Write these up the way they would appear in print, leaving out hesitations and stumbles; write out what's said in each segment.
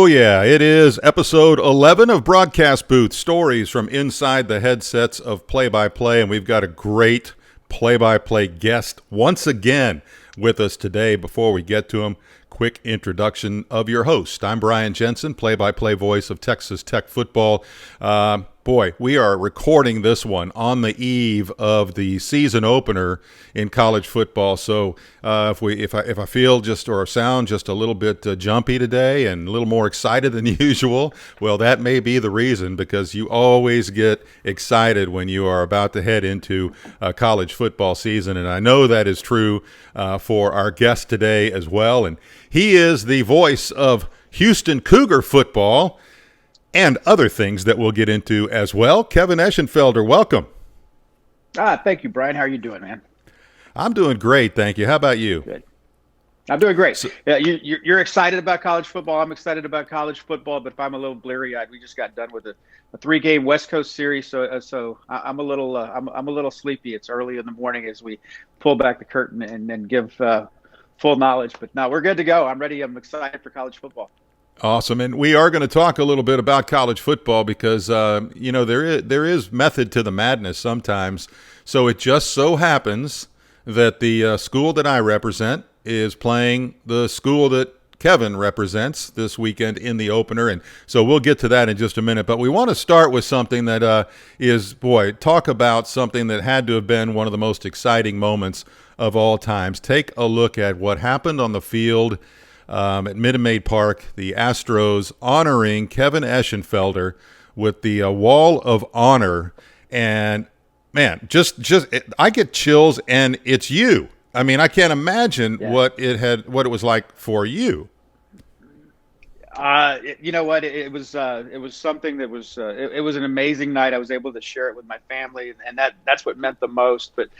Oh, yeah, it is episode 11 of Broadcast Booth, stories from inside the headsets of play-by-play, and we've got a great play-by-play guest once again with us today. Before we get to him, quick introduction of your host. I'm Brian Jensen, play-by-play voice of Texas Tech football. Boy, we are recording this one on the eve of the season opener in college football. So if I feel just or sound just a little bit jumpy today and a little more excited than usual, well, that may be the reason, because you always get excited when you are about to head into college football season, and I know that is true for our guest today as well. And he is the voice of Houston Cougar Football and other things that we'll get into as well. Kevin Eschenfelder, welcome. Thank you, Brian. How are you doing, man? I'm doing great, thank you. How about you? Good. I'm doing great. Yeah, you're excited about college football. I'm excited about college football, but if I'm a little bleary-eyed, we just got done with a three-game West Coast series, so I'm a little sleepy. It's early in the morning as we pull back the curtain and then give full knowledge. But no, we're good to go. I'm ready. I'm excited for college football. Awesome, and we are going to talk a little bit about college football because there is method to the madness sometimes. So it just so happens that the school that I represent is playing the school that Kevin represents this weekend in the opener, and so we'll get to that in just a minute. But we want to start with something that talk about something that had to have been one of the most exciting moments of all times. Take a look at what happened on the field at Minute Maid Park, the Astros honoring Kevin Eschenfelder with the Wall of Honor. And man, I get chills, and it's you. I mean, I can't imagine what it was like for you. You know what? It was something that was it was an amazing night. I was able to share it with my family, and that's what meant the most. But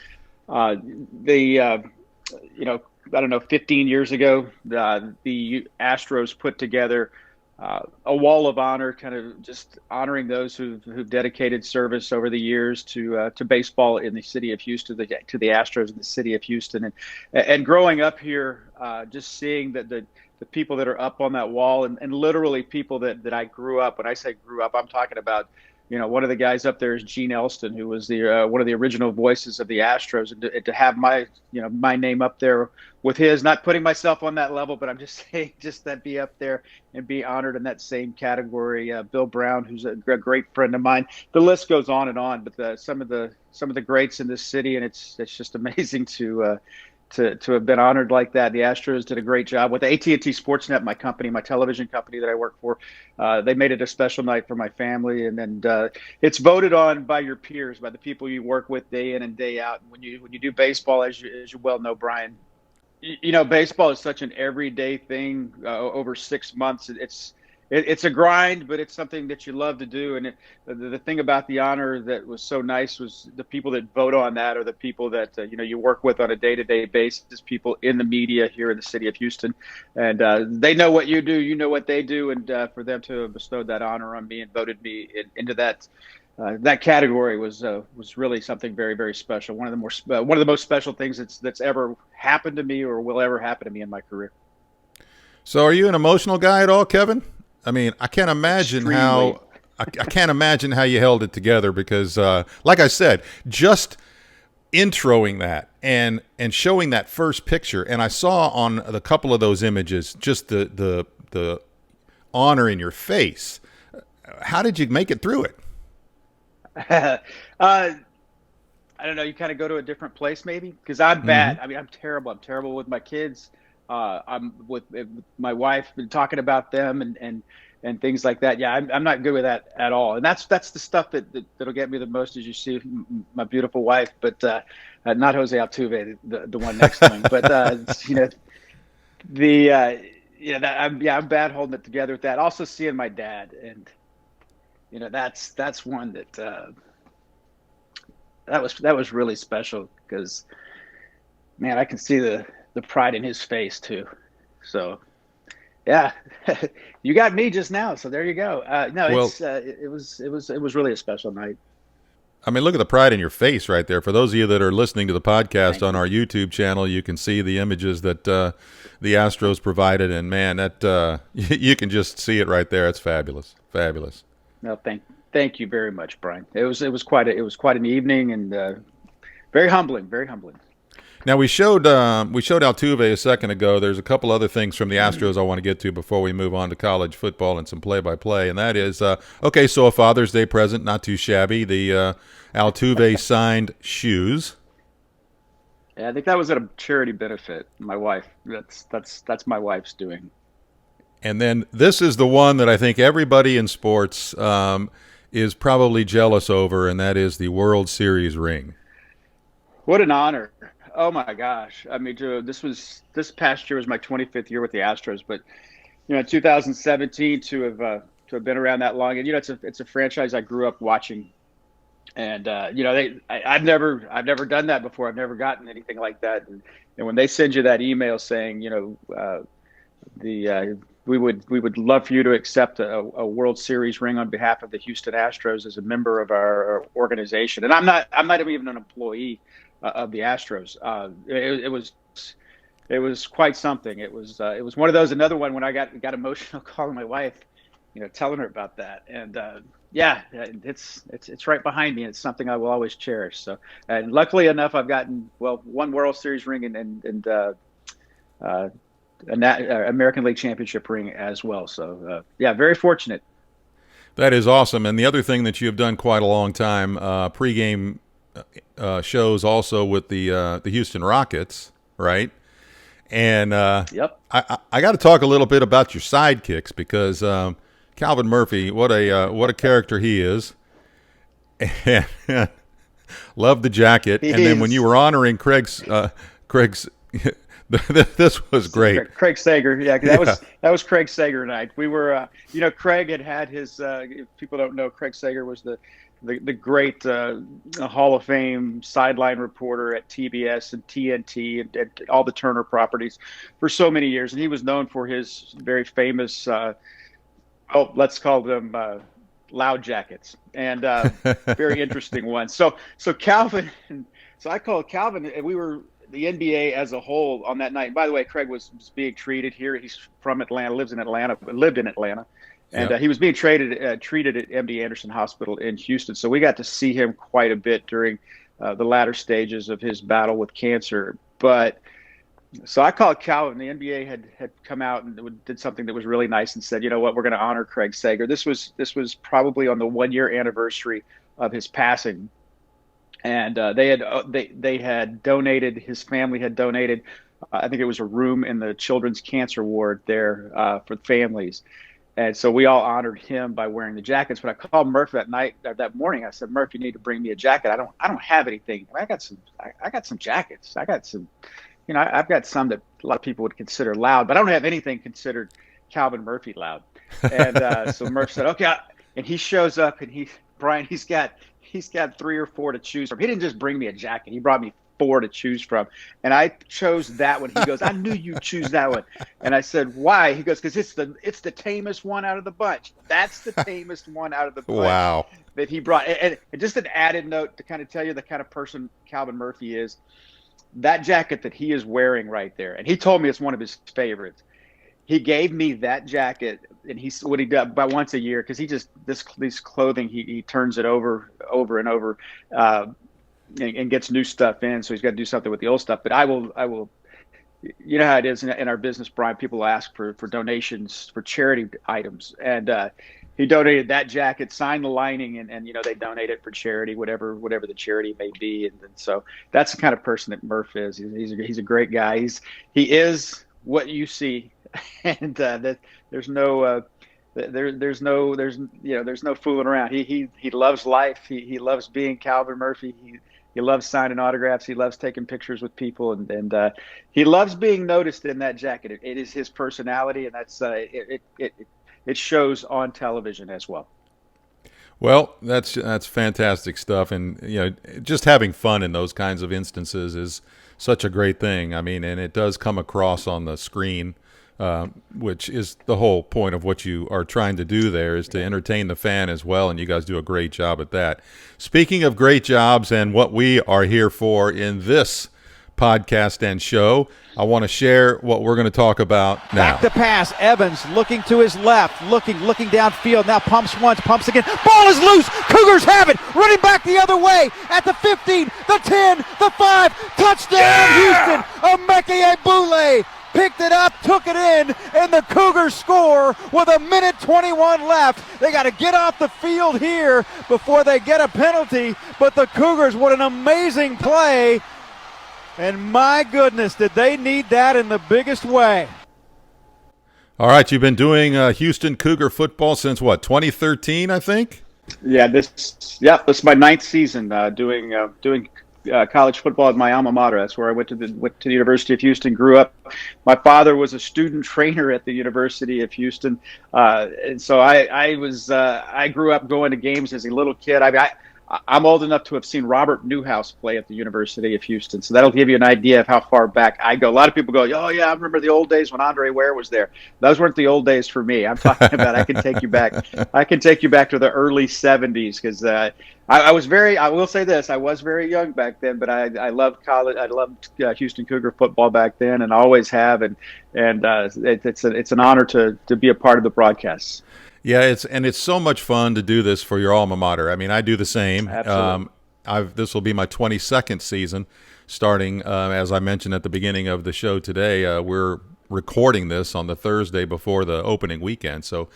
I don't know, 15 years ago, the Astros put together a wall of honor, kind of just honoring those who've dedicated service over the years to baseball in the city of Houston, to the Astros in the city of Houston. And growing up here, just seeing that the people that are up on that wall, and literally people that I grew up. When I say grew up, I'm talking about, one of the guys up there is Gene Elston, who was the one of the original voices of the Astros, and to have my name up there with his, not putting myself on that level, but I'm just saying, just that be up there and be honored in that same category. Bill Brown, who's a great friend of mine. The list goes on and on, but some of the greats in this city, and it's just amazing to have been honored like that. The Astros did a great job with AT&T Sportsnet, my company, my television company that I work for. They made it a special night for my family, and then it's voted on by your peers, by the people you work with day in and day out. And when you do baseball, as you well know, Brian, baseball is such an everyday thing. Over 6 months, it's a grind, but it's something that you love to do. And the thing about the honor that was so nice was the people that vote on that are the people that you work with on a day-to-day basis, people in the media here in the city of Houston, and they know what you do, you know what they do, and for them to have bestowed that honor on me and voted me into that category was really something very, very special. One of the most special things that's ever happened to me or will ever happen to me in my career. So, are you an emotional guy at all, Kevin? I mean, I can't imagine how you held it together because, like I said, just introing that and showing that first picture, and I saw on a couple of those images just the honor in your face. How did you make it through it? I don't know. You kind of go to a different place, maybe, because I'm bad. Mm-hmm. I mean, I'm terrible. I'm terrible with my kids. I'm with my wife, been talking about them and things like that. Yeah, I'm not good with that at all. And that's the stuff that'll get me the most, as you see my beautiful wife, but not Jose Altuve, the one next to him. But I'm bad holding it together with that. Also seeing my dad, and that's one that was really special because, man, I can see the pride in his face too. So, yeah, you got me just now. So there you go. It was really a special night. I mean, look at the pride in your face right there. For those of you that are listening to the podcast Thank on you. our YouTube channel, you can see the images that the Astros provided, and man, that you can just see it right there. It's fabulous, fabulous. No, thank you very much, Brian. It was quite an evening, and very humbling, very humbling. Now we showed Altuve a second ago. There's a couple other things from the Astros I want to get to before we move on to college football and some play-by-play, and that is okay. So a Father's Day present, not too shabby. The Altuve signed shoes. Yeah, I think that was at a charity benefit. My wife, that's my wife's doing. And then this is the one that I think everybody in sports is probably jealous over, and that is the World Series ring. What an honor! Oh my gosh! I mean, this past year was my 25th year with the Astros, but 2017 to have been around that long, and it's a franchise I grew up watching, and I've never done that before. I've never gotten anything like that, and when they send you that email saying the we would love for you to accept a World Series ring on behalf of the Houston Astros as a member of our organization, and I'm not even an employee of the Astros. It was quite something. It was one of those, another one when I got emotional calling my wife, telling her about that. And yeah, it's right behind me. And it's something I will always cherish. So, and luckily enough, I've gotten one World Series ring and American League Championship ring as well. So yeah, very fortunate. That is awesome. And the other thing that you have done quite a long time, pregame shows also with the Houston Rockets, right? And Yep. I got to talk a little bit about your sidekicks because Calvin Murphy, what a character he is, and love the jacket. And then when you were honoring Craig's this was great. Craig Sager, yeah, Yeah. that was Craig Sager night. We were, Craig had his. If people don't know, Craig Sager was the great Hall of Fame sideline reporter at TBS and TNT and all the Turner properties for so many years, and he was known for his very famous, let's call them loud jackets, and very interesting ones. So Calvin, so I called Calvin, and we were the NBA as a whole on that night. And by the way, Craig was being treated here. He's from Atlanta, lived in Atlanta. And Yep. he was being treated at MD Anderson Hospital in Houston. So we got to see him quite a bit during the latter stages of his battle with cancer. But so I called Calvin. The NBA had come out and did something that was really nice and said, you know what, we're going to honor Craig Sager. This was probably on the 1 year anniversary of his passing. And they had donated. His family had donated. I think it was a room in the children's cancer ward there for families. And so we all honored him by wearing the jackets. But I called Murph that morning. I said, Murph, you need to bring me a jacket. I don't have anything. I got some jackets. I got some, I've got some that a lot of people would consider loud, but I don't have anything considered Calvin Murphy loud. And so Murph said, okay. And he shows up, and Brian, he's got 3 or 4 to choose from. He didn't just bring me a jacket. He brought me 4 to choose from. And I chose that one. He goes, I knew you'd choose that one. And I said, why? He goes, because it's the tamest one out of the bunch. That's the tamest one out of the bunch. Wow. That he brought. And just an added note to kind of tell you the kind of person Calvin Murphy is, that jacket that he is wearing right there. And he told me it's one of his favorites. He gave me that jacket, and what he does about once a year, because this clothing he turns it over and over, and gets new stuff in. So he's got to do something with the old stuff. But I will. You know how it is in our business, Brian. People ask for donations for charity items, and he donated that jacket, signed the lining, and they donate it for charity, whatever the charity may be. And so that's the kind of person that Murph is. He's a great guy. He is what you see. And that there's no fooling around. He loves life. He loves being Calvin Murphy. He loves signing autographs. He loves taking pictures with people, and he loves being noticed in that jacket. It is his personality, and that's it shows on television as well. Well, that's fantastic stuff, and just having fun in those kinds of instances is such a great thing. I mean, and it does come across on the screen which is the whole point of what you are trying to do there, is to entertain the fan as well, and you guys do a great job at that. Speaking of great jobs and what we are here for in this podcast and show, I want to share what we're going to talk about now. Back to pass. Evans looking to his left, looking downfield. Now pumps once, pumps again. Ball is loose. Cougars have it. Running back the other way at the 15, the 10, the 5. Touchdown, Houston. Emeke Ebule picked it up, took it in, and the Cougars score with 1:21 left. They got to get off the field here before they get a penalty, but the Cougars, what an amazing play. And my goodness, did they need that in the biggest way. All right, you've been doing Houston Cougar football since what, 2013, I think? Yeah, this is my 9th season doing college football at my alma mater. That's where I went to the University of Houston. Grew up. My father was a student trainer at the University of Houston, and so I grew up going to games as a little kid. I'm old enough to have seen Robert Newhouse play at the University of Houston, so that'll give you an idea of how far back I go. A lot of people go, "Oh yeah, I remember the old days when Andre Ware was there." Those weren't the old days for me. I'm talking about I can take you back. I can take you back to the early '70s because I was very. I will say this: I was very young back then, but I loved college. I loved Houston Cougar football back then, and always have. And it's an honor to be a part of the broadcasts. Yeah, it's so much fun to do this for your alma mater. I mean, I do the same. Absolutely. This will be my 22nd season, starting as I mentioned at the beginning of the show today. We're recording this on the Thursday before the opening weekend, so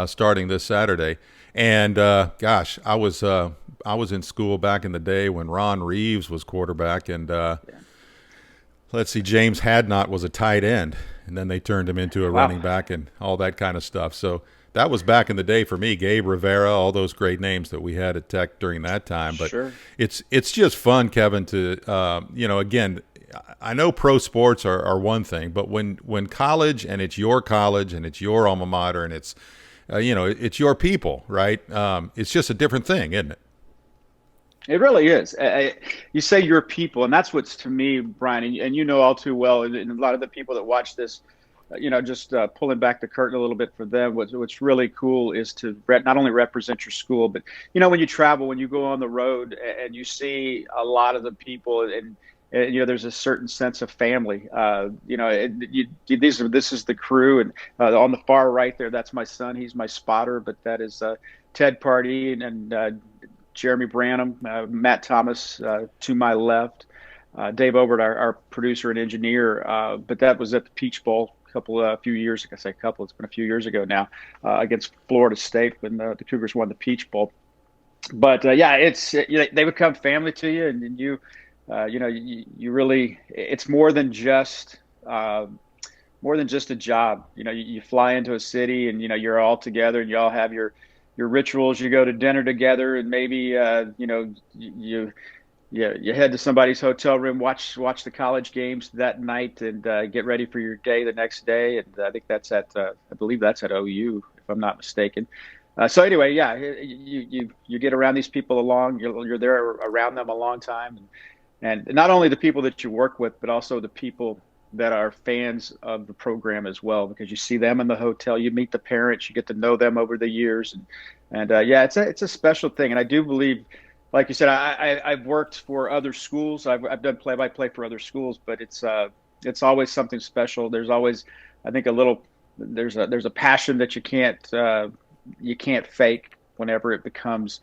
starting this Saturday. And gosh, I was in school back in the day when Ron Reeves was quarterback, and let's see, James Hadnot was a tight end, and then they turned him into a running back and all that kind of stuff. So that was back in the day for me. Gabe Rivera, all those great names that we had at Tech during that time. But sure. It's just fun, Kevin, to again, I know pro sports are one thing, but when college and it's your college and it's your alma mater and it's it's your people, right? It's just a different thing, isn't it? It really is. You say your people, and that's what's, to me, Brian, and you know all too well, and a lot of the people that watch this, just pulling back the curtain a little bit for them. What's really cool is to not only represent your school, but when you travel, when you go on the road, and you see a lot of the people, and there's a certain sense of family. This is the crew, and on the far right there, that's my son. He's my spotter, but that is Ted Pardee and Jeremy Branham, Matt Thomas to my left, Dave Obert, our producer and engineer. But that was at the Peach Bowl. A few years ago. I say couple, it's been a few years ago now, against Florida State when the Cougars won the Peach Bowl. But it's they become family to you, and you really, it's more than just a job. You fly into a city, and you're all together, and you all have your rituals. You go to dinner together, and maybe you head to somebody's hotel room, watch the college games that night, and get ready for your day the next day. And I think that's I believe that's at OU, if I'm not mistaken. So anyway, you get around these people you're there around them a long time, and not only the people that you work with, but also the people that are fans of the program as well, because you see them in the hotel, you meet the parents, you get to know them over the years, and it's a special thing. And I do believe, like you said, I've worked for other schools. I've done play-by-play for other schools, but it's always something special. There's always, I think, there's a passion that you can't fake whenever it becomes,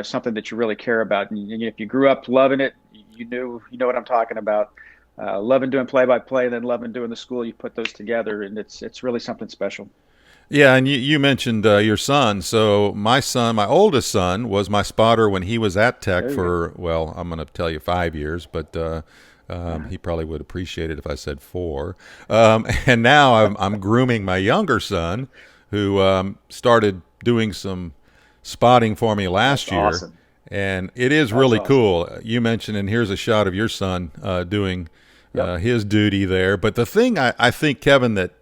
something that you really care about. And if you grew up loving it, you know what I'm talking about. Loving doing play-by-play, and then loving doing the school. You put those together, and it's really something special. Yeah, and you mentioned your son. So my oldest son, was my spotter when he was at Tech for, well, I'm going to tell you 5 years, but he probably would appreciate it if I said 4. And now I'm grooming my younger son, who started doing some spotting for me last year. Awesome. And it is really cool. You mentioned, and here's a shot of your son doing his duty there. But the thing I think, Kevin, that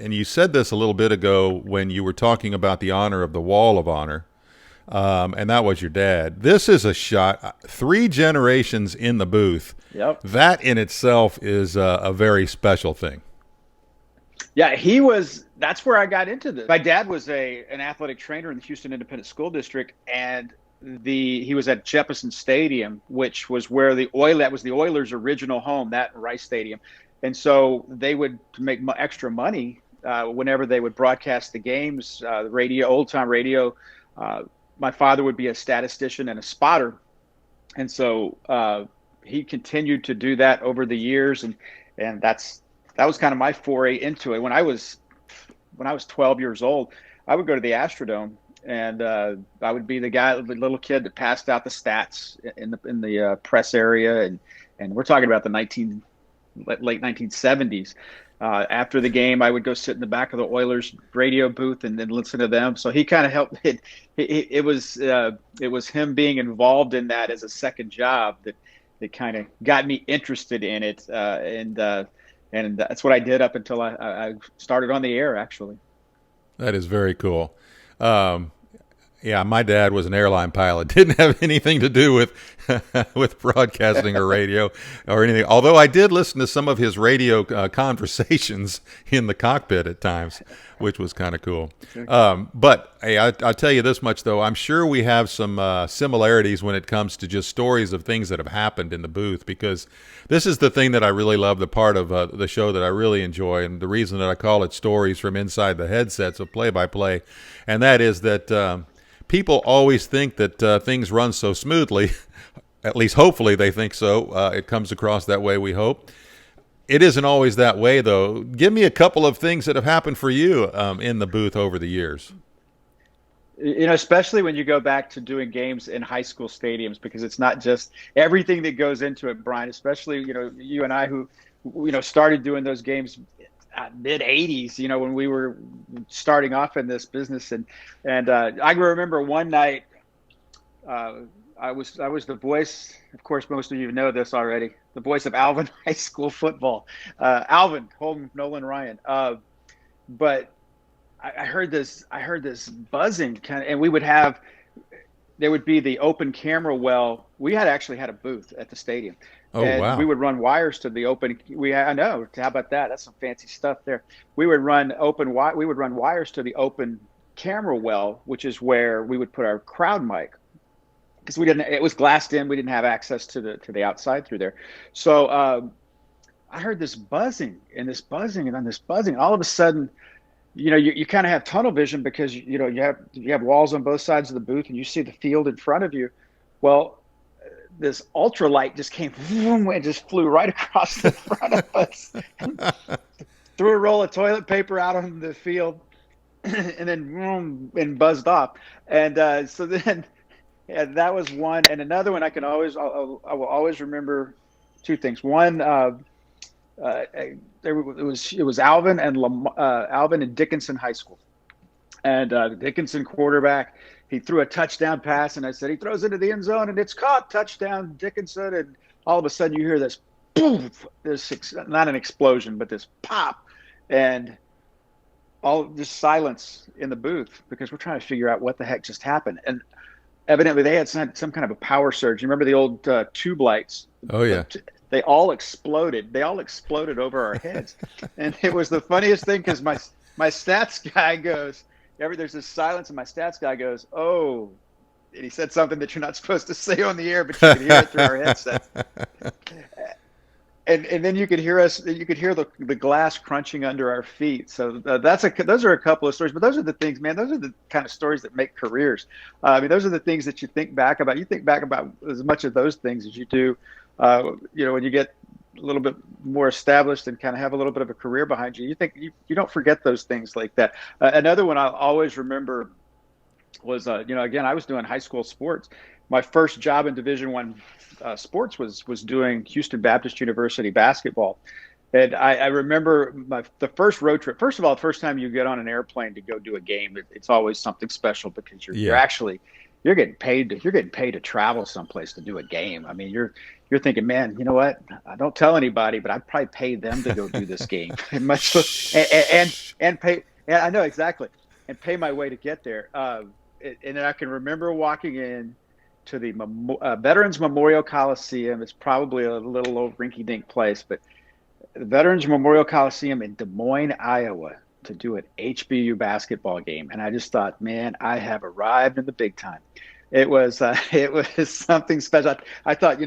and you said this a little bit ago when you were talking about the honor of the Wall of Honor, and that was your dad. This is a shot, 3 generations in the booth. Yep. That in itself is a very special thing. Yeah, that's where I got into this. My dad was an athletic trainer in the Houston Independent School District, and he was at Jefferson Stadium, which was where that was the Oilers' original home, that Rice Stadium. And so they would make extra money whenever they would broadcast the games, the radio, old time radio. My father would be a statistician and a spotter. And so he continued to do that over the years. And that was kind of my foray into it. When I was 12 years old, I would go to the Astrodome, and I would be the little kid that passed out the stats in the press area. And we're talking about the late 1970s. After the game, I would go sit in the back of the Oilers radio booth and then listen to them. So he kind of helped. It was him being involved in that as a second job that kind of got me interested in it, and that's what I did up until I started on the air. Actually, that is very cool. Yeah, my dad was an airline pilot. Didn't have anything to do with with broadcasting or radio or anything. Although I did listen to some of his radio conversations in the cockpit at times, which was kind of cool. But hey, I'll tell you this much though: I'm sure we have some similarities when it comes to just stories of things that have happened in the booth. Because this is the thing that I really love, the part of the show that I really enjoy, and the reason that I call it Stories from Inside the Headsets of Play-by-Play, and that is that. People always think that things run so smoothly, at least hopefully they think so. It comes across that way, we hope. It isn't always that way, though. Give me a couple of things that have happened for you in the booth over the years. Especially when you go back to doing games in high school stadiums, because it's not just everything that goes into it, Brian, especially, you and I who, started doing those games mid 80s, when we were starting off in this business. And I remember one night, I was the voice, of course, most of you know this already, the voice of Alvin High School football, Alvin, Holden, Nolan, Ryan. But I heard this buzzing and there would be the open camera well. We actually had a booth at the stadium. Oh, and wow. we would run wires to the open. I know. How about that? That's some fancy stuff there. We would run wires to the open camera well, which is where we would put our crowd mic, because it was glassed in. We didn't have access to the outside through there. So I heard this buzzing and then this buzzing. All of a sudden, you kind of have tunnel vision, because you have walls on both sides of the booth and you see the field in front of you. Well, this ultralight just came and just flew right across the front of us, threw a roll of toilet paper out on the field, and then and buzzed off. And so then, that was one. And another one I will always remember two things. One, it was Alvin and Dickinson High School, and the Dickinson quarterback. He threw a touchdown pass, and I said, he throws into the end zone, and it's caught. Touchdown, Dickinson. And all of a sudden, you hear this poof, this not an explosion, but this pop, and all this silence in the booth, because we're trying to figure out what the heck just happened. And evidently, they had some kind of a power surge. You remember the old tube lights? Oh, yeah. They all exploded. They all exploded over our heads. And it was the funniest thing, because my stats guy goes, there's this silence, and my stats guy goes, "Oh," and he said something that you're not supposed to say on the air, but you could hear it through our headsets. And then you could hear the glass crunching under our feet. So those are a couple of stories, but those are the things, man. Those are the kind of stories that make careers. I mean, those are the things that you think back about. You think back about as much of those things as you do, when you get a little bit more established and kind of have a little bit of a career behind you. You think you don't forget those things like that. Another one I'll always remember was, again, I was doing high school sports. My first job in Division I sports was doing Houston Baptist University basketball. And I remember the first road trip. First of all, the first time you get on an airplane to go do a game, it's always something special, because you're getting paid to travel someplace to do a game. I mean, you're thinking, man, you know what? I don't tell anybody, but I'd probably pay them to go do this game, and pay. Yeah, I know exactly, and pay my way to get there. And then I can remember walking in to the Veterans Memorial Coliseum. It's probably a little old rinky-dink place, but the Veterans Memorial Coliseum in Des Moines, Iowa, to do an HBU basketball game, and I just thought, man, I have arrived in the big time. It was something special. I thought,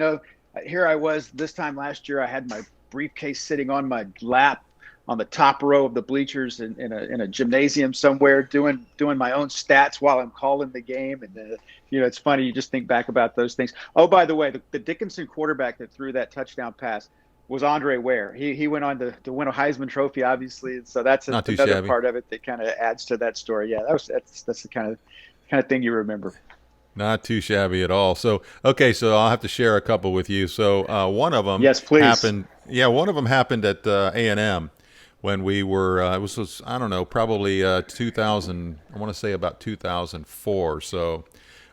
here I was this time last year. I had my briefcase sitting on my lap on the top row of the bleachers in a gymnasium somewhere, doing my own stats while I'm calling the game. And it's funny, you just think back about those things. Oh, by the way, the Dickinson quarterback that threw that touchdown pass was Andre Ware. He went on to win a Heisman Trophy, obviously, and so that's another shabby part of it that kind of adds to that story. Yeah, that's the kind of thing you remember. Not too shabby at all. So, okay, so I'll have to share a couple with you. So one of them Yes, please. happened. Yeah, one of them happened at A&M when we were, it was I don't know, probably 2000, I want to say about 2004. So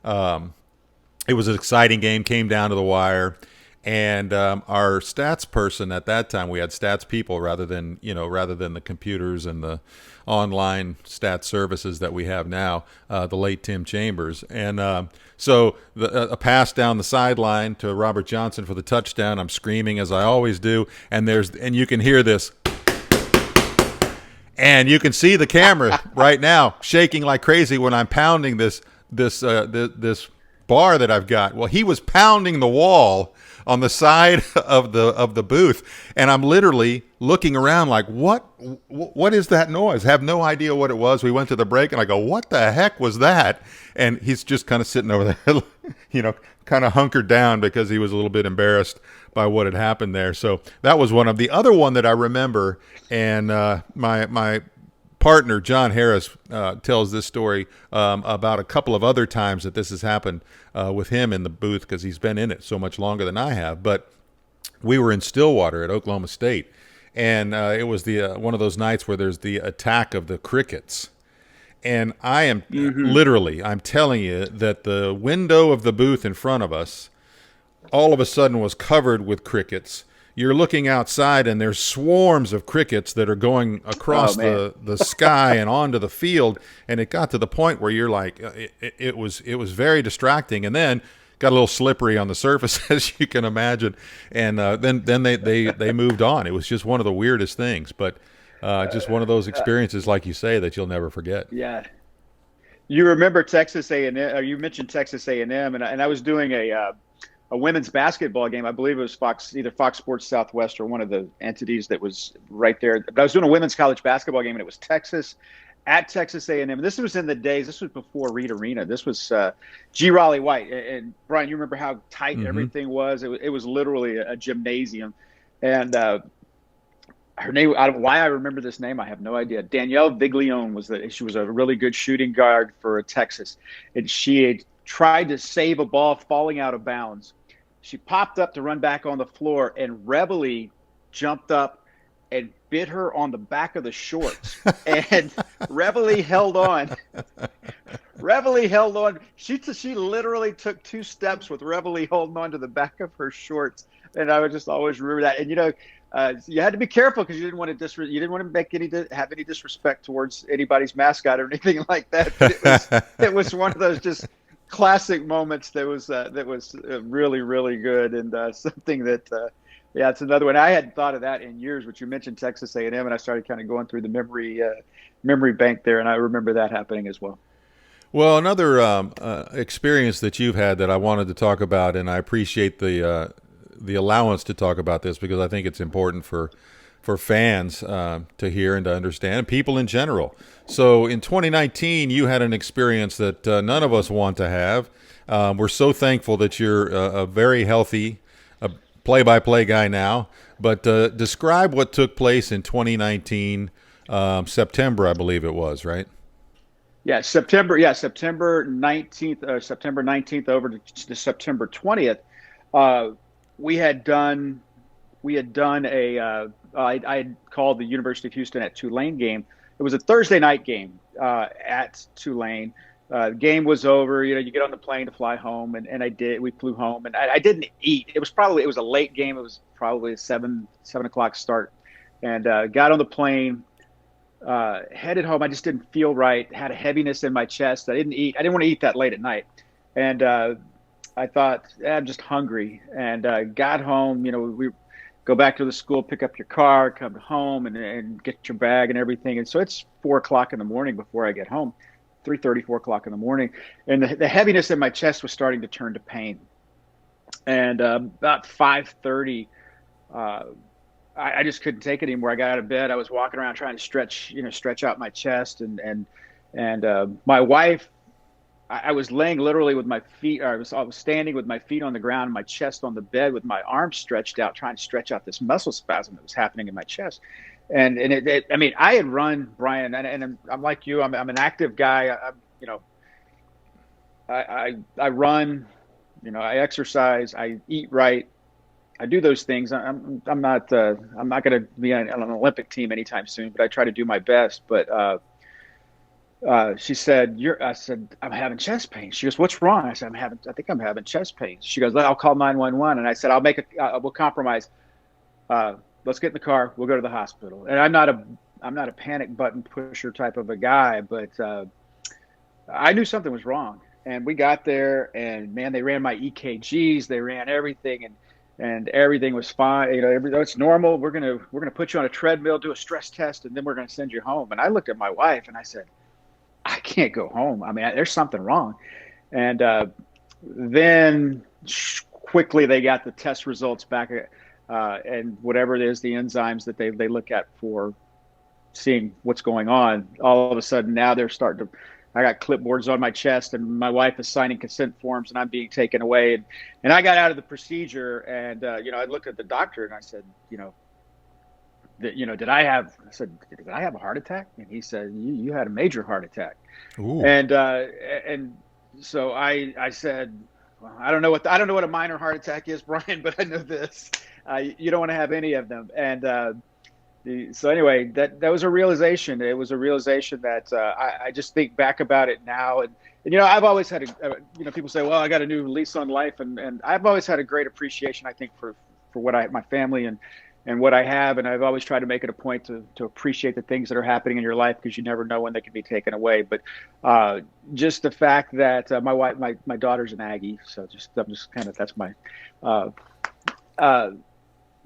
it was an exciting game, came down to the wire. And our stats person at that time, we had stats people rather than the computers and the online stats services that we have now, the late Tim Chambers. And so a pass down the sideline to Robert Johnson for the touchdown. I'm screaming as I always do. And you can hear this. And you can see the camera right now shaking like crazy when I'm pounding this bar that I've got. Well, he was pounding the wall on the side of the booth, and I'm literally looking around like, what is that noise? Have no idea what it was. We went to the break, and I go, what the heck was that? And he's just kind of sitting over there, kind of hunkered down because he was a little bit embarrassed by what had happened there. So that was one of the other one that I remember, and my partner John Harris tells this story about a couple of other times that this has happened with him in the booth because he's been in it so much longer than I have. But we were in Stillwater at Oklahoma State, and it was one of those nights where there's the attack of the crickets. And I am literally, I'm telling you that the window of the booth in front of us all of a sudden was covered with crickets. You're looking outside, and there's swarms of crickets that are going across the sky and onto the field. And it got to the point where you're like, it was very distracting. And then got a little slippery on the surface, as you can imagine. And then they moved on. It was just one of the weirdest things, but just one of those experiences, like you say, that you'll never forget. Yeah. You remember Texas A&M? You mentioned Texas A&M, and I was doing a women's basketball game. I believe it was either Fox Sports Southwest or one of the entities that was right there. But I was doing a women's college basketball game, and it was Texas at Texas A&M. And this was in the days. This was before Reed Arena. This was G. Raleigh White. And Brian, you remember how tight everything was? It was literally a gymnasium. And her name, why I remember this name, I have no idea. Danielle Viglione she was a really good shooting guard for Texas, and she had tried to save a ball falling out of bounds. She popped up to run back on the floor, and Reveille jumped up and bit her on the back of the shorts. And Reveille held on. She literally took 2 steps with Reveille holding on to the back of her shorts. And I would just always remember that. And you had to be careful because you didn't want to have any disrespect towards anybody's mascot or anything like that. But it was one of those just classic moments that was really, really good, and something that it's another one. I hadn't thought of that in years, but you mentioned Texas A&M, and I started kind of going through the memory bank there, and I remember that happening as well. Well, another experience that you've had that I wanted to talk about, and I appreciate the allowance to talk about this because I think it's important for fans to hear and to understand, and people in general. So in 2019, you had an experience that none of us want to have. We're so thankful that you're a very healthy play-by-play guy now. But describe what took place in 2019, September, I believe it was, right? Yeah, September 19th, September 19th over to September 20th. I had called the University of Houston at Tulane game. It was a Thursday night game at Tulane. The game was over. You get on the plane to fly home, and I did. We flew home, and I didn't eat. It was a late game. It was probably a 7 o'clock start, and got on the plane, headed home. I just didn't feel right. Had a heaviness in my chest. I didn't eat. I didn't want to eat that late at night, and I thought I'm just hungry, and got home. We go back to the school, pick up your car, come home, and get your bag and everything. And so it's 4 o'clock in the morning before I get home, 3:30, 4 o'clock in the morning. And the heaviness in my chest was starting to turn to pain. And about 5:30, I just couldn't take it anymore. I got out of bed. I was walking around trying to stretch out my chest. And my wife, I was laying literally with my feet, or I was standing with my feet on the ground and my chest on the bed with my arms stretched out, trying to stretch out this muscle spasm that was happening in my chest. And I mean, I had run, Brian, and I'm like you. I'm an active guy. I run. I exercise. I eat right. I do those things. I'm not going to be on an Olympic team anytime soon, but I try to do my best. But she said, I said, I'm having chest pain. She goes, what's wrong? I said, I think I'm having chest pain. She goes, I'll call 911. And I said, we'll compromise. Let's get in the car. We'll go to the hospital. And I'm not a panic button pusher type of a guy, but I knew something was wrong. And we got there, and man, they ran my EKGs, they ran everything, and everything was fine. It's normal. We're gonna put you on a treadmill, do a stress test, and then we're gonna send you home. And I looked at my wife and I said, I can't go home. I mean, there's something wrong. And then quickly they got the test results back, and whatever it is, the enzymes that they look at for seeing what's going on. All of a sudden now they're starting to. I got clipboards on my chest, and my wife is signing consent forms, and I'm being taken away. And I got out of the procedure, and I looked at the doctor and I said, did I have a heart attack? And he said, you had a major heart attack. Ooh. And so I said, well, I don't know what a minor heart attack is, Brian, but I know this. You don't want to have any of them. And so anyway, that was a realization. It was a realization that I just think back about it now, and I've always had people say, well, I got a new lease on life, and I've always had a great appreciation, I think, for what my family and what I have, and I've always tried to make it a point to appreciate the things that are happening in your life, because you never know when they can be taken away. But just the fact that my daughter's an Aggie, so that's my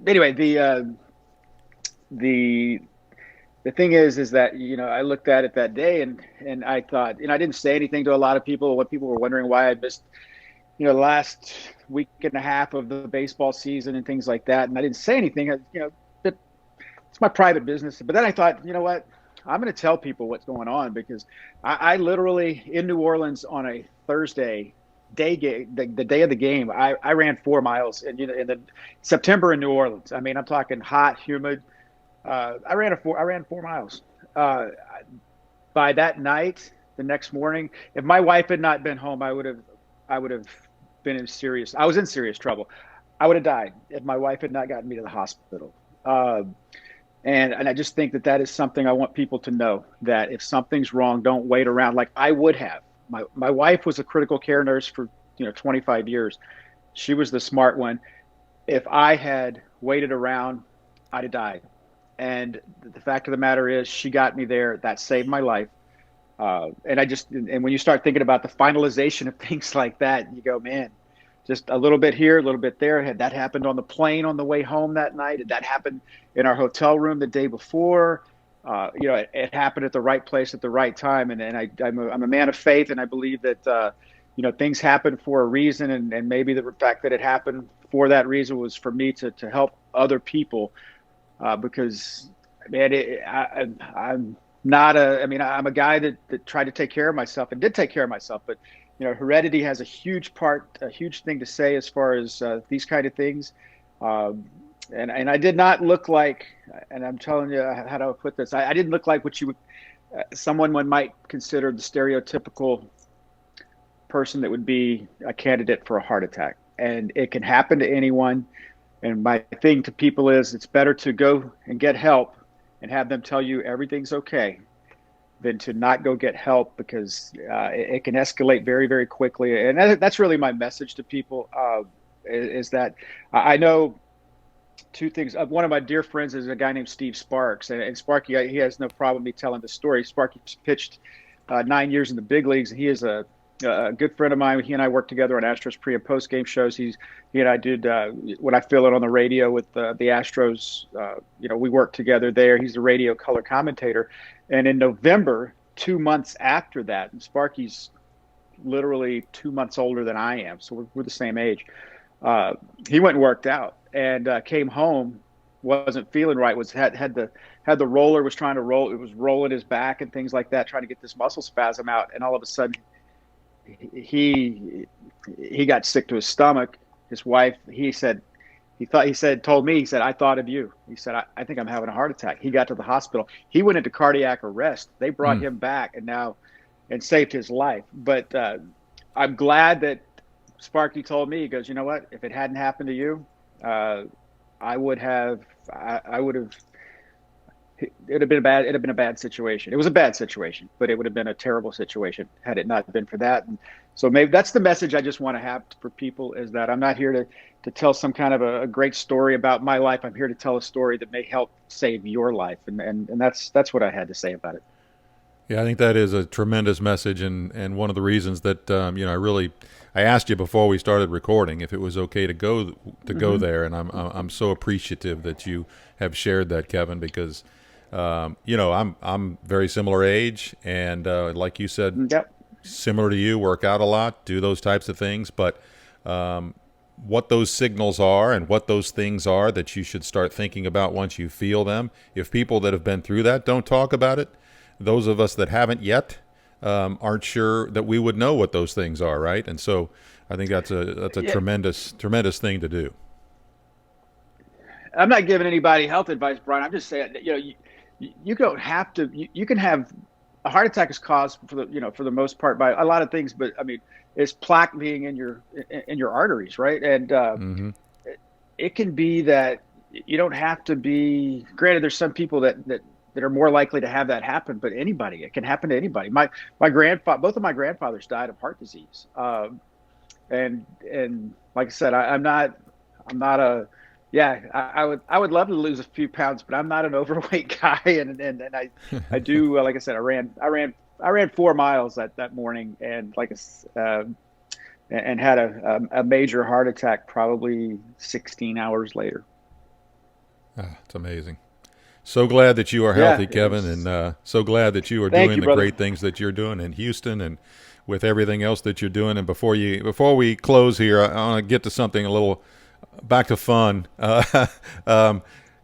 anyway. The thing is that I looked at it that day and I thought, I didn't say anything to a lot of people. What people were wondering why I missed the last week and a half of the baseball season and things like that, and I didn't say anything. It's my private business. But then I thought, you know what, I'm going to tell people what's going on, because I literally, in New Orleans on a Thursday day game, the day of the game, I ran 4 miles, and in the September in New Orleans. I mean, I'm talking hot, humid. I ran 4 miles. By that night, the next morning, if my wife had not been home, I would have been in serious trouble. I would have died if my wife had not gotten me to the hospital. And I just think that is something I want people to know, that if something's wrong, don't wait around like I would have. My wife was a critical care nurse for 25 years. She was the smart one. If I had waited around, I'd have died. And the fact of the matter is, she got me there. That saved my life. And when you start thinking about the finalization of things like that, you go, man, just a little bit here, a little bit there. Had that happened on the plane on the way home that night? Did that happen in our hotel room the day before? It happened at the right place at the right time. And I'm a man of faith, and I believe that things happen for a reason, and maybe the fact that it happened for that reason was for me to help other people. Because, man, I'm a guy that tried to take care of myself and did take care of myself. But, heredity has a huge thing to say as far as these kind of things. And I did not look like, and I'm telling you how to put this, I didn't look like what someone might consider the stereotypical person that would be a candidate for a heart attack. And it can happen to anyone. And my thing to people is, it's better to go and get help and have them tell you everything's okay than to not go get help, because it can escalate very, very quickly. And that's really my message to people, is that I know two things. One of my dear friends is a guy named Steve Sparks. And Sparky, he has no problem me telling the story. Sparky pitched 9 years in the big leagues, and he is a a good friend of mine. He and I worked together on Astros pre and post game shows. He and I did when I fill in on the radio with the Astros. We worked together there. He's the radio color commentator. And in November, 2 months after that, and Sparky's literally 2 months older than I am, so we're the same age. He went and worked out and came home, wasn't feeling right. Had the roller, was trying to roll. It was rolling his back and things like that, trying to get this muscle spasm out. And all of a sudden, he got sick to his stomach. His wife, told me, I thought of you. He said, I think I'm having a heart attack. He got to the hospital. He went into cardiac arrest. They brought him back and saved his life. But I'm glad that Sparky told me, he goes, you know what? If it hadn't happened to you, I would have. It'd have been a bad situation. It was a bad situation, but it would have been a terrible situation had it not been for that. And so maybe that's the message I just want to have for people, is that I'm not here to tell some kind of a great story about my life. I'm here to tell a story that may help save your life. And that's what I had to say about it. Yeah, I think that is a tremendous message, and one of the reasons that I asked you before we started recording if it was okay to go there, and I'm so appreciative that you have shared that, Kevin, because I'm very similar age, and like you said, yep. Similar to you, work out a lot, do those types of things, but what those signals are and what those things are that you should start thinking about once you feel them. If people that have been through that don't talk about it, those of us that haven't yet aren't sure that we would know what those things are, right? And so I think that's a tremendous thing to do. I'm not giving anybody health advice, Brian. I'm just saying that, you don't have to. You can have a heart attack is caused for the most part by a lot of things, but I mean, it's plaque being in your arteries, right? And it can be that you don't have to be. Granted, there's some people that are more likely to have that happen, but it can happen to anybody. My both of my grandfathers died of heart disease, and like I said, I would love to lose a few pounds, but I'm not an overweight guy, and I do like I said, I ran 4 miles that morning, and and had a major heart attack probably 16 hours later. It's amazing. So glad that you are healthy, Kevin, and so glad that you are doing the great things that you're doing in Houston and with everything else that you're doing. And before we close here, I want to get to something a little back to fun.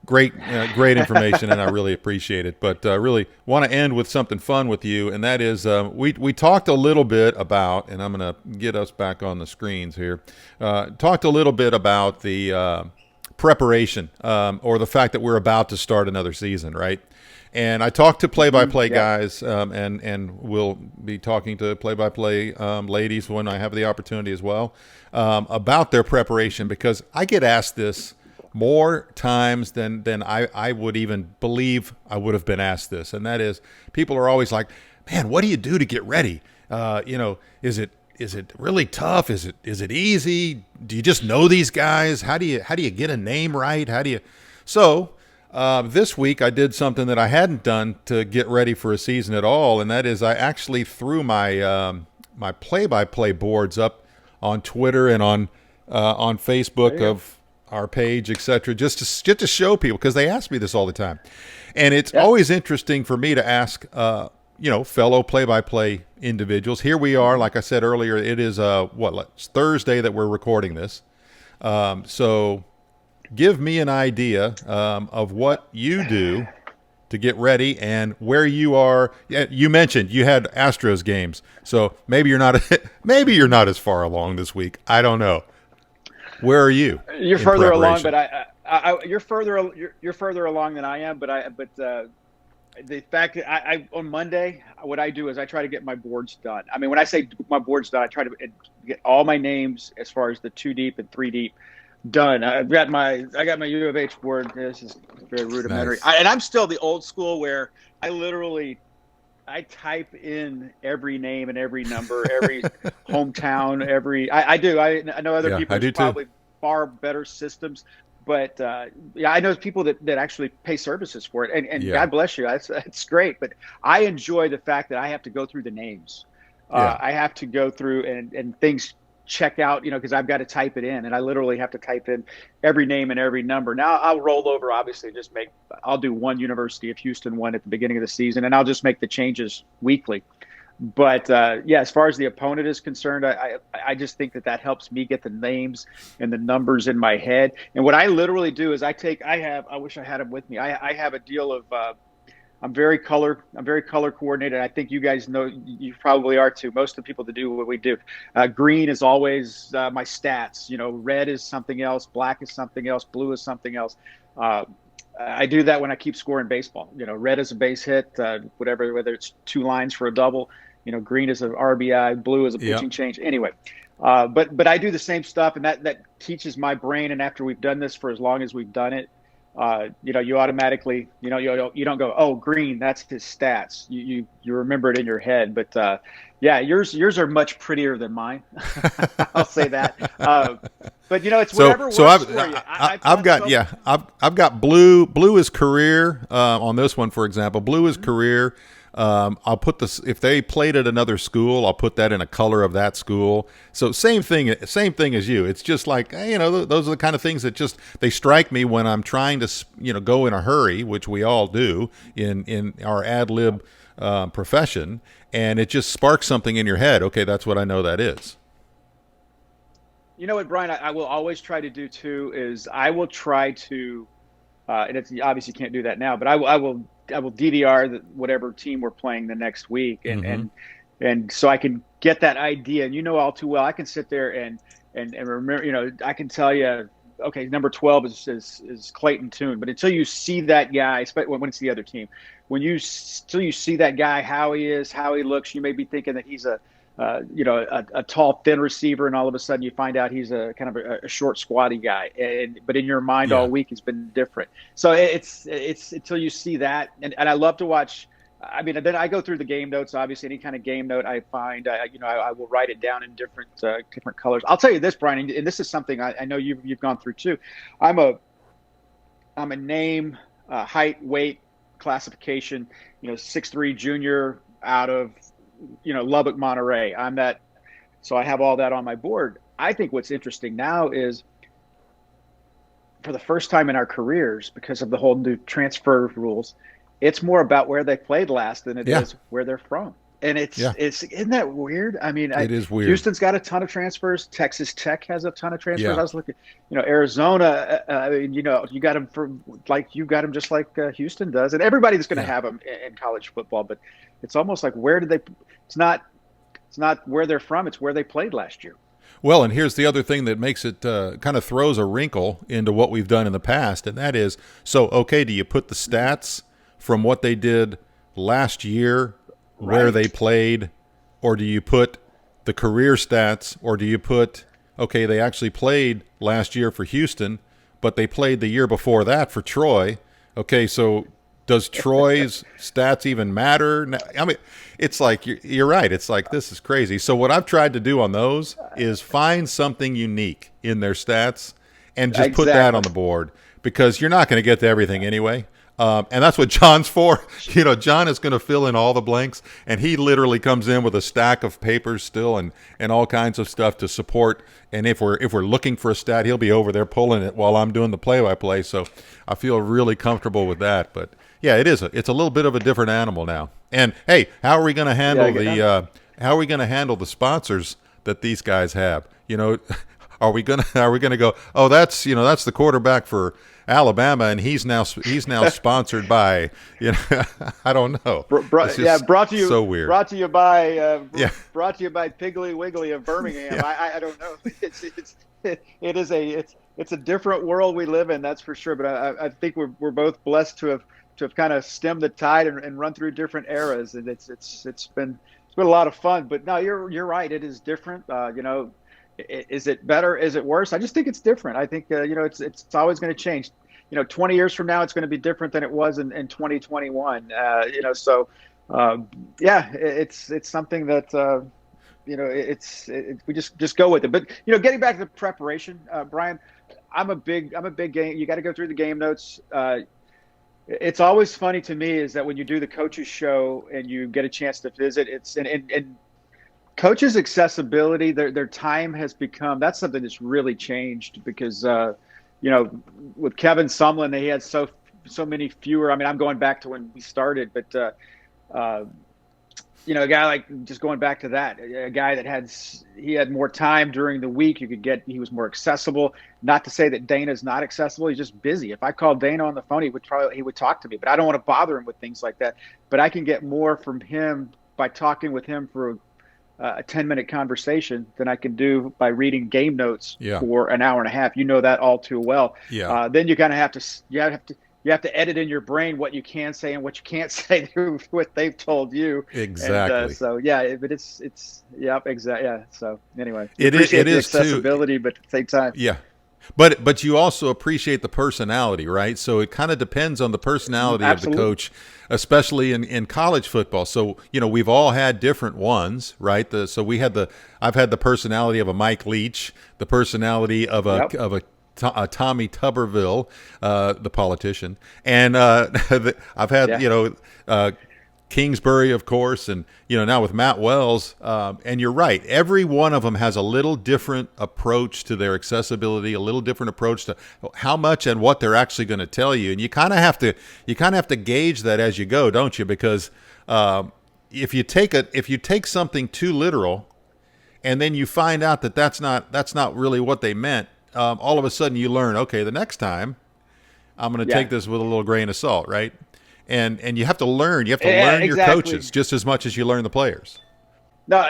Great information, and I really appreciate it. But really want to end with something fun with you, and that is we talked a little bit about, and I'm going to get us back on the screens here. Talked a little bit about the preparation or the fact that we're about to start another season, right? And I talked to play-by-play guys, and we'll be talking to play-by-play ladies when I have the opportunity as well about their preparation, because I get asked this more times than I would even believe I would have been asked this, and that is, people are always like, "Man, what do you do to get ready? Is it really tough? Is it easy? Do you just know these guys? How do you get a name right? So this week I did something that I hadn't done to get ready for a season at all, and that is I actually threw my my play-by-play boards up on Twitter and on Facebook of our page, etc., just to show people, because they ask me this all the time, and it's always interesting for me to ask fellow play-by-play individuals. Here we are, like I said earlier, it is it's Thursday that we're recording this. So give me an idea of what you do to get ready and where you are. You mentioned you had Astros games, so maybe you're not as far along this week. I don't know. Where are you? You're further along, but you're further along than I am. But the fact that I on Monday, what I do is I try to get my boards done. I mean, when I say my boards done, I try to get all my names as far as the 2 deep and 3 deep done. I got my UofH board. This is very rudimentary. Nice. And I'm still the old school where I type in every name and every number, every hometown, I do. I know other people have probably far better systems. But I know people that actually pay services for it, and God bless you, that's great. But I enjoy the fact that I have to go through the names Yeah. I have to go through and things check out, because I've got to type it in, and I literally have to type in every name and every number. Now I'll roll over, obviously, I'll do one University of Houston one at the beginning of the season, and I'll just make the changes weekly. But yeah, as far as the opponent is concerned, I just think that helps me get the names and the numbers in my head. And what I literally do is I wish I had them with me. I have a deal of I'm very color coordinated. I think you guys know, you probably are too. Most of the people that do what we do, green is always my stats. Red is something else, black is something else, blue is something else. I do that when I keep scoring baseball. Red is a base hit, whether it's 2 lines for a double. Green is an RBI, blue is a pitching change. Anyway, but I do the same stuff, and that teaches my brain. And after we've done this for as long as we've done it, you automatically, you don't go, oh, green, that's his stats. You remember it in your head. But yeah, yours are much prettier than mine. I'll say that. But it's whatever works for you. I've got blue. Blue is career on this one, for example. Blue is career. I'll put this, if they played at another school, I'll put that in a color of that school. So same thing as you. It's just like, those are the kind of things that they strike me when I'm trying to, go in a hurry, which we all do in our ad lib profession. And it just sparks something in your head. Okay, that's what I know that is. You know what, Brian, I will always try to do too, is I will try to, and it's obviously can't do that now, but I will DVR whatever team we're playing the next week, and so I can get that idea. And all too well, I can sit there and remember. I can tell you, okay, number 12 is Clayton Tune, but until you see that guy, especially when it's the other team, until you see that guy, how he is, how he looks, you may be thinking that he's a tall, thin receiver, and all of a sudden you find out he's a kind of a short, squatty guy. But in your mind all week, he's been different. So it's until you see that, and I love to watch. I mean, then I go through the game notes. Obviously, any kind of game note I find, I will write it down in different colors. I'll tell you this, Brian, and this is something I know you've gone through too. I'm a name, height, weight classification. 6'3" junior out of Lubbock, Monterey. I'm that. So I have all that on my board. I think what's interesting now is, for the first time in our careers, because of the whole new transfer rules, it's more about where they played last than it is where they're from. And it's isn't that weird? I mean, it is weird. Houston's got a ton of transfers. Texas Tech has a ton of transfers. Yeah. I was looking, Arizona. You got them just like Houston does, and everybody's going to have them in college football. But it's almost like, where did they? It's not where they're from. It's where they played last year. Well, and here's the other thing that makes it kind of throws a wrinkle into what we've done in the past, and that is, do you put the stats from what they did last year, where they played, or do you put the career stats, or do you put, they actually played last year for Houston, but they played the year before that for Troy. Okay, so does Troy's stats even matter? I mean, it's like, you're right. It's like, this is crazy. So what I've tried to do on those is find something unique in their stats and just put that on the board, because you're not going to get to everything anyway. And that's what John's for. John is going to fill in all the blanks, and he literally comes in with a stack of papers still and all kinds of stuff to support. And if we're looking for a stat, he'll be over there pulling it while I'm doing the play-by-play. So I feel really comfortable with that. But yeah, it's a little bit of a different animal now. And hey, how are we going to handle the sponsors that these guys have? Are we gonna go, oh, that's the quarterback for Alabama, and he's now sponsored by, I don't know. Brought to you. So weird. Brought to you by Piggly Wiggly of Birmingham. Yeah. I don't know. It's a different world we live in, that's for sure. But I think we're both blessed to have kind of stemmed the tide and run through different eras, and it's been a lot of fun. But no, you're right. It is different. Is it better? Is it worse? I just think it's different. I think it's always going to change. 20 years from now, it's going to be different than it was in 2021. It's something that we just go with it. But getting back to the preparation, Brian, I'm a big game. You got to go through the game notes. It's always funny to me is that when you do the coaches show and you get a chance to visit, and Coaches' accessibility, their time has become, that's something that's really changed because, with Kevin Sumlin, he had so many fewer. I mean, I'm going back to when we started, but, a guy like, just going back to that, a guy that had more time during the week. He was more accessible. Not to say that Dana's not accessible. He's just busy. If I called Dana on the phone, he would talk to me, but I don't want to bother him with things like that. But I can get more from him by talking with him for a 10-minute conversation than I can do by reading game notes for an hour and a half. You know that all too well. Yeah. Then you kind of have to edit in your brain what you can say and what you can't say through what they've told you. Exactly. But it's exactly. Yeah. So anyway, it is accessibility, but at the same time. Yeah. But you also appreciate the personality, right? So it kind of depends on the personality of the coach, especially in college football. So, we've all had different ones, right? I've had the personality of a Mike Leach, the personality of a Tommy Tuberville, the politician, and I've had Kingsbury, of course, and now with Matt Wells. And you're right, every one of them has a little different approach to their accessibility, a little different approach to how much and what they're actually going to tell you, and you kind of have to gauge that as you go, don't you? Because if you take something too literal, and then you find out that that's not really what they meant. All of a sudden you learn, okay, the next time I'm going to take this with a little grain of salt, right? And you have to learn. You have to learn your coaches just as much as you learn the players. No,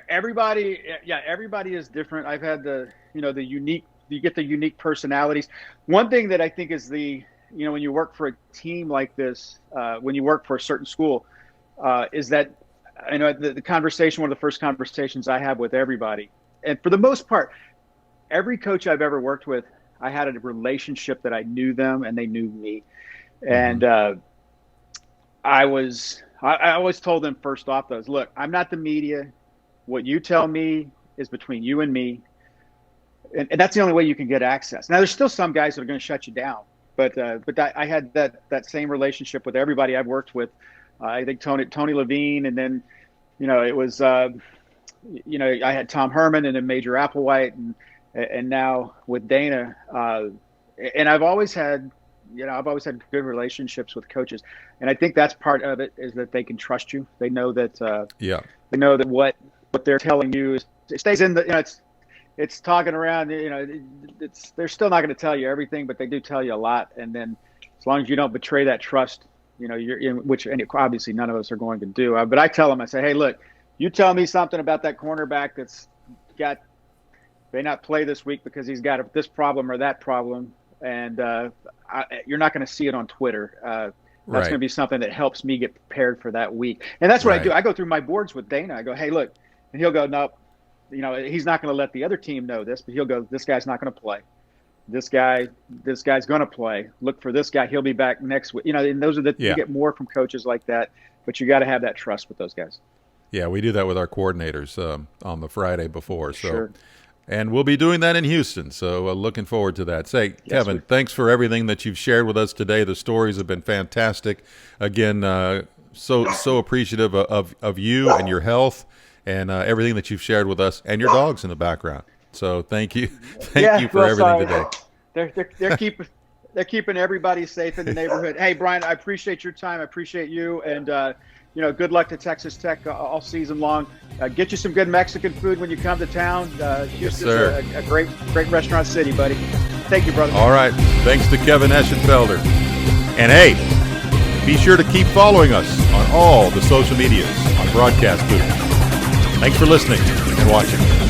everybody is different. I've had the unique. You get the unique personalities. One thing that I think is when you work for a team like this, when you work for a certain school, is that the conversation. One of the first conversations I have with everybody, and for the most part, every coach I've ever worked with, I had a relationship that I knew them and they knew me, and I always told them first off, look, I'm not the media. What you tell me is between you and me. And that's the only way you can get access. Now, there's still some guys that are going to shut you down. But I had that same relationship with everybody I've worked with. I think Tony Levine, and then, it was, I had Tom Herman and then Major Applewhite, and now with Dana. And I've always had good relationships with coaches, and I think that's part of it, is that they can trust you. They know that. They know that what they're telling you it stays in the. It's talking around. They're still not going to tell you everything, but they do tell you a lot. And then, as long as you don't betray that trust, you're in, which obviously none of us are going to do. But I tell them, I say, hey, look, you tell me something about that cornerback that's may not play this week because he's got this problem or that problem. And you're not going to see it on Twitter. That's going to be something that helps me get prepared for that week. And that's what I do. I go through my boards with Dana. I go, hey, look, and he'll go, no, he's not going to let the other team know this, but he'll go, this guy's not going to play. This guy's going to play. Look for this guy. He'll be back next week. And those are you get more from coaches like that, but you got to have that trust with those guys. Yeah, we do that with our coordinators on the Friday before. So. Sure. And we'll be doing that in Houston, so looking forward to that. Kevin, thanks for everything that you've shared with us today. The stories have been fantastic. Again, so appreciative of you and your health and everything that you've shared with us, and your dogs in the background. So thank you. Thank you for everything today. They're keeping everybody safe in the neighborhood. Hey, Brian, I appreciate your time. I appreciate you, and good luck to Texas Tech all season long. Get you some good Mexican food when you come to town. Houston's a great restaurant city, buddy. Thank you, brother. All right. Thanks to Kevin Eschenfelder. And hey, be sure to keep following us on all the social medias on Broadcast Booth. Thanks for listening and watching.